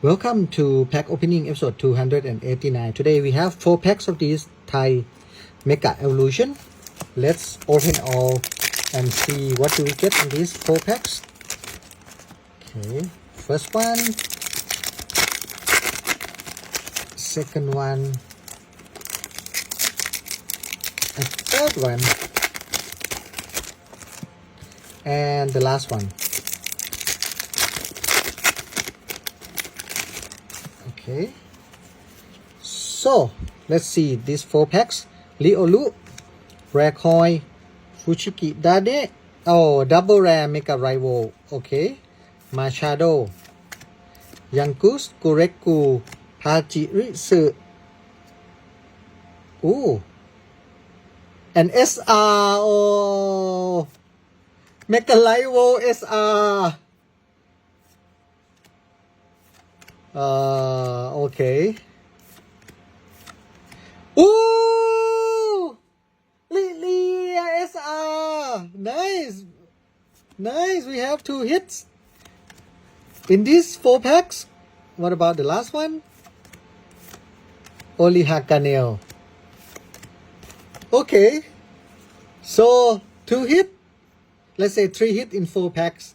Welcome to pack opening episode 289. Today we have 4 packs of these Thai Mega Evolution. Let's open all and see what do we get in these 4 packs. Okay, first one, second one, and third one, and the last one. Okay, so let's see these 4 packs. Liolu, Rare Coin, Fushigi Dade, oh, Double Rare Mega Rival, okay, Machado, Yangus, Kureku, Pachirisu, ooh, and SR, oh, Mega Rival SR. Okay. Ooh! Lily SR! Nice! Nice! We have 2 hits in these 4 packs. What about the last one? Oli Hakanel. Okay. So, 2 hit. Let's say 3 hit in 4 packs.